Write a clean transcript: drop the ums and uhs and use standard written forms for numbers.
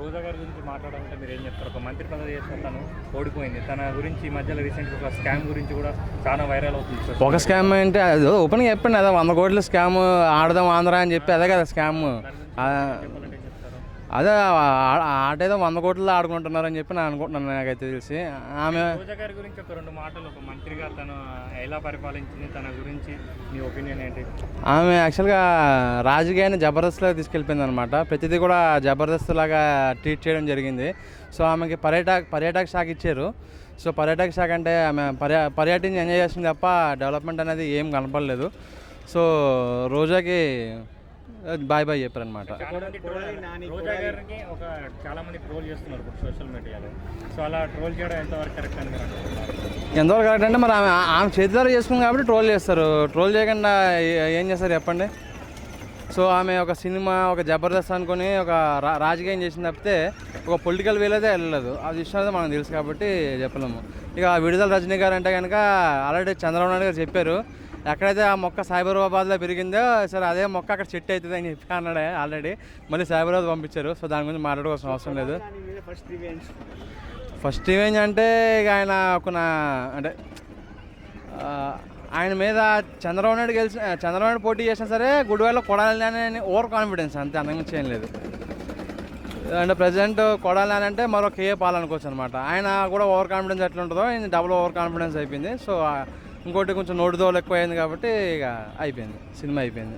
రోజా గారి గురించి మాట్లాడాలంటే మీరు ఏం చెప్తారు? ఒక మంత్రి పదవి చేసిన తను ఓడిపోయింది. తన గురించి ఈ మధ్యలో రీసెంట్గా ఒక స్కామ్ గురించి కూడా చాలా వైరల్ అవుతుంది. ఒక స్కామ్ అంటే అది ఓపెన్గా చెప్పండి, అదే 100 కోట్ల స్కామ్ ఆడదాం ఆంధ్ర అని చెప్పి అదే కదా స్కామ్. అదే ఆటేదో 100 కోట్లు ఆడుకుంటున్నారని చెప్పి నేను అనుకుంటున్నాను. నాకైతే తెలిసి ఆమె రోజా గారి గురించి ఒక 2 మాటలు, ఒక మంత్రిగా తను ఎలా పరిపాలించింది, తన గురించి మీ ఒపీనియన్ ఏంటి? ఆమె యాక్చువల్గా రాజకీయాన్ని జబర్దస్త్లాగా తీసుకెళ్ళిపోయింది అనమాట. ప్రతిదీ కూడా జబర్దస్త్ లాగా ట్రీట్ చేయడం జరిగింది. సో ఆమెకి పర్యాటక శాఖ ఇచ్చారు. సో పర్యాటక శాఖ అంటే ఆమె పర్యాటన ఎంజాయ్ చేస్తుంది తప్ప డెవలప్మెంట్ అనేది ఏం కనపడలేదు. సో రోజాకి బాయ్ బాయ్ చెప్పారనమాట. రోజా గారిని చాలా మంది ట్రోల్ చేస్తున్నారు ఇప్పుడు సోషల్ మీడియాలో. సో అలా ట్రోల్ చేయడం ఎంతవరకు కరెక్ట్ అని ఎంతవరకు కరెక్ట్ అంటే మరి ఆమె చేతిదారు చేసుకుంది కాబట్టి ట్రోల్ చేస్తారు. ట్రోల్ చేయకుండా ఏం చేస్తారు చెప్పండి? సో ఆమె ఒక సినిమా, ఒక జబర్దస్త్ అనుకొని ఒక రాజకీయం చేసిన తప్పితే ఒక పొలిటికల్ వేలైతే వెళ్ళలేదు. అది ఇష్టం మనకు తెలుసు కాబట్టి చెప్పలేము. ఇక విడుదల రజనీ గారు అంటే కనుక ఆల్రెడీ చంద్రబాబు నాయుడు గారు చెప్పారు, ఎక్కడైతే ఆ మొక్క సైబరాబాద్లో పెరిగిందో సరే అదే మొక్క అక్కడ చెట్టు అవుతుంది అని చెప్పి అన్నాడే ఆల్రెడీ. మళ్ళీ సైబరాబాద్ పంపించారు. సో దాని గురించి మాట్లాడుకోవాల్సిన అవసరం లేదు. ఫస్ట్ రివెంజ్ అంటే ఇక ఆయన అంటే ఆయన మీద చంద్రబాబు నాయుడు పోటీ చేసినా సరే గుడివాడలో కొడాలని ఓవర్ కాన్ఫిడెన్స్, అంతే, అంతకుమించి ఏం లేదు. అంటే ప్రజెంట్ కొడాలని అంటే మరో కేఏ పాల్ అనుకోవచ్చు అనమాట. ఆయన కూడా ఓవర్ కాన్ఫిడెన్స్ ఎట్లా ఉంటుందో ఆయన డబుల్ ఓవర్ కాన్ఫిడెన్స్ అయిపోయింది. సో ఇంకోటి కొంచెం నోటిదోలు ఎక్కువ అయింది కాబట్టి ఇక అయిపోయింది, సినిమా అయిపోయింది.